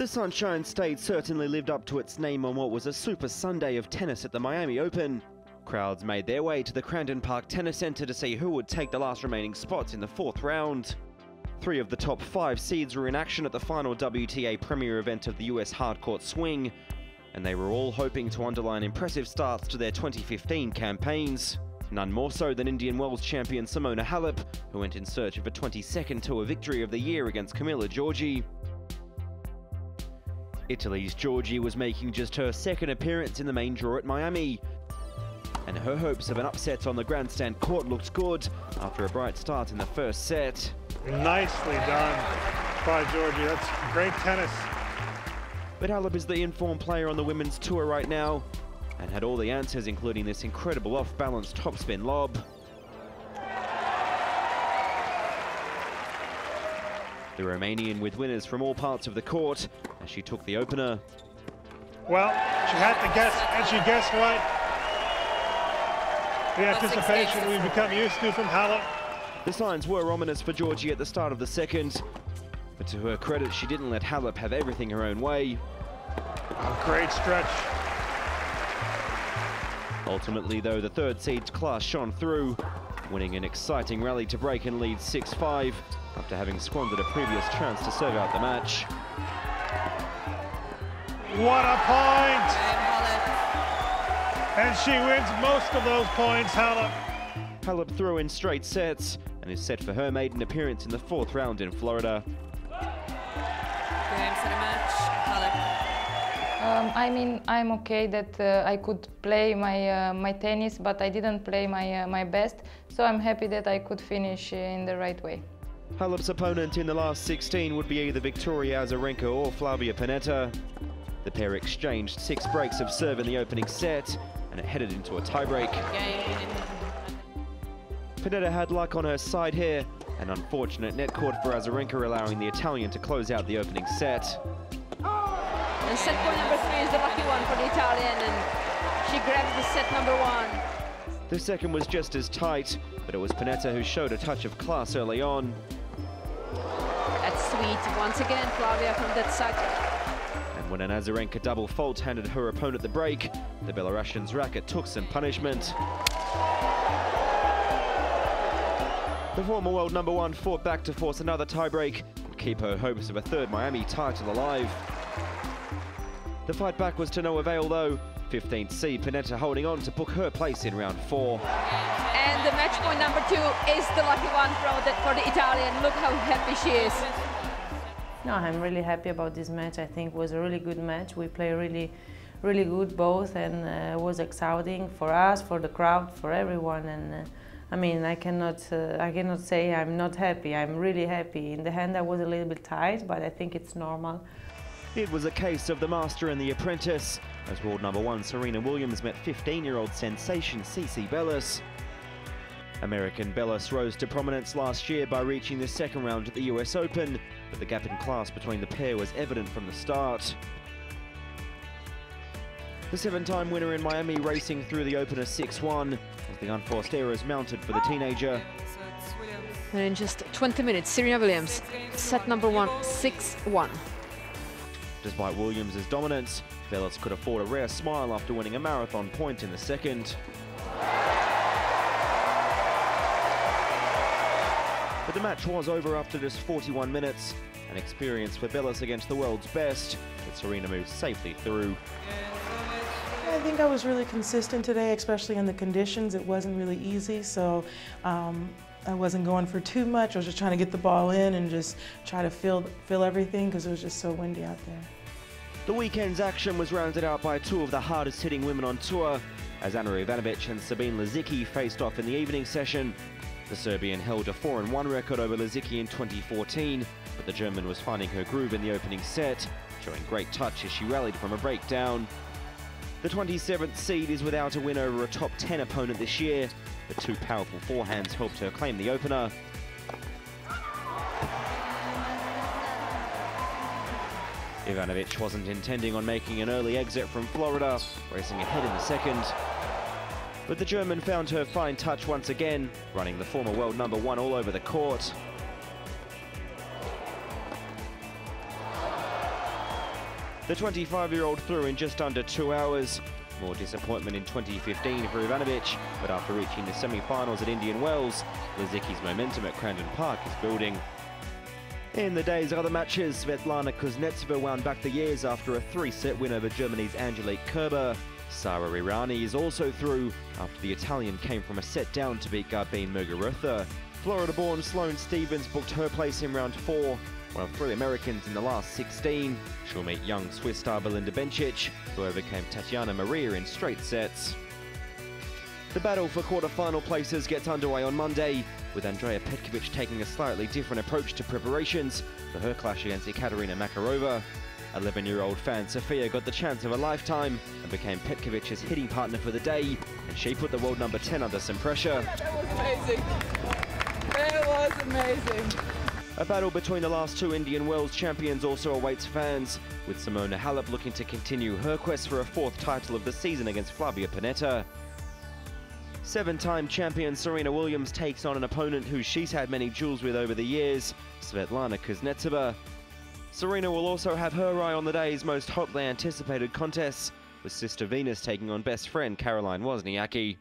The Sunshine State certainly lived up to its name on what was a super Sunday of tennis at the Miami Open. Crowds made their way to the Crandon Park Tennis Center to see who would take the last remaining spots in the fourth round. 3 of the top 5 seeds were in action at the final WTA premier event of the US hardcourt swing, and they were all hoping to underline impressive starts to their 2015 campaigns. None more so than Indian Wells champion Simona Halep, who went in search of a 22nd tour victory of the year against Giorgi. Italy's Giorgi was making just her second appearance in the main draw at Miami, and her hopes of an upset on the grandstand court looked good after a bright start in the first set. Nicely done by Giorgi. That's great tennis. But Halep is the informed player on the women's tour right now, and had all the answers, including this incredible off-balance topspin lob. The Romanian with winners from all parts of the court as she took the opener. Well, she had to guess, and she guessed right. The anticipation we've become used to from Halep. The signs were ominous for Giorgi at the start of the second, but to her credit, she didn't let Halep have everything her own way. A great stretch. Ultimately, though, the third seed's class shone through, winning an exciting rally to break and lead 6-5 after having squandered a previous chance to serve out the match. What a point! And she wins most of those points, Halep. Halep threw in straight sets and is set for her maiden appearance in the fourth round in Florida. Game, set, a match. Halep. I mean, I'm okay that I could play my tennis, but I didn't play my best, so I'm happy that I could finish in the right way. Halep's opponent in the last 16 would be either Victoria Azarenka or Flavia Panetta. The pair exchanged 6 breaks of serve in the opening set, and it headed into a tiebreak. Panetta had luck on her side here, an unfortunate net court for Azarenka, allowing the Italian to close out the opening set. And set point number 3 is the lucky one for the Italian, and she grabs the set number 1. The second was just as tight, but it was Panetta who showed a touch of class early on. That's sweet. Once again, Flavia from that side. And when an Azarenka double fault handed her opponent the break, the Belarusian's racket took some punishment. The former world number 1 fought back to force another tiebreak and keep her hopes of a third Miami title alive. The fight back was to no avail though, 15th seed Panetta holding on to book her place in round 4. And the match point number 2 is the lucky one for the Italian. Look how happy she is. No, I'm really happy about this match. I think it was a really good match. We played really good both, and it was exciting for us, for the crowd, for everyone. And I mean, I cannot say I'm not happy. I'm really happy. In the end, I was a little bit tight, but I think it's normal. It was a case of the master and the apprentice, as world number 1 Serena Williams met 15-year-old sensation Bellis. American Bellis rose to prominence last year by reaching the second round at the US Open, but the gap in class between the pair was evident from the start. The 7-time winner in Miami racing through the opener 6-1 as the unforced errors mounted for the teenager. And in just 20 minutes, Serena Williams, set number 1, 6-1. Despite Williams' dominance, Bellis could afford a rare smile after winning a marathon point in the second. But the match was over after just 41 minutes, an experience for Bellis against the world's best, but Serena moved safely through. I think I was really consistent today, especially in the conditions. It wasn't really easy, so I wasn't going for too much. I was just trying to get the ball in and just try to feel everything because it was just so windy out there. The weekend's action was rounded out by 2 of the hardest hitting women on tour, as Ivanovic and Lisicki faced off in the evening session. The Serbian held a 4-1 record over Lisicki in 2014, but the German was finding her groove in the opening set, showing great touch as she rallied from a breakdown. The 27th seed is without a win over a top 10 opponent this year, but 2 powerful forehands helped her claim the opener. Ivanovic wasn't intending on making an early exit from Florida, racing ahead in the second. But the German found her fine touch once again, running the former world number 1 all over the court. The 25-year-old threw in just under 2 hours. More disappointment in 2015 for Ivanovic, but after reaching the semi-finals at Indian Wells, Lisicki's momentum at Crandon Park is building. In the day's other matches, Svetlana Kuznetsova wound back the years after a 3-set win over Germany's Angelique Kerber. Sara Irani is also through after the Italian came from a set down to beat Garbine Muguruza. Florida-born Sloane Stephens booked her place in round 4, one of 3 Americans in the last 16. She'll meet young Swiss star Belinda Bencic, who overcame Tatiana Maria in straight sets. The battle for quarter-final places gets underway on Monday, with Andrea Petkovic taking a slightly different approach to preparations for her clash against Ekaterina Makarova. 11-year-old fan Sofia got the chance of a lifetime and became Petkovic's hitting partner for the day, and she put the world number 10 under some pressure. That was amazing. That was amazing. A battle between the last 2 Indian Wells champions also awaits fans, with Simona Halep looking to continue her quest for a 4th title of the season against Flavia Panetta. 7-time champion Serena Williams takes on an opponent who she's had many duels with over the years, Svetlana Kuznetsova. Serena will also have her eye on the day's most hotly anticipated contests, with sister Venus taking on best friend Caroline Wozniacki.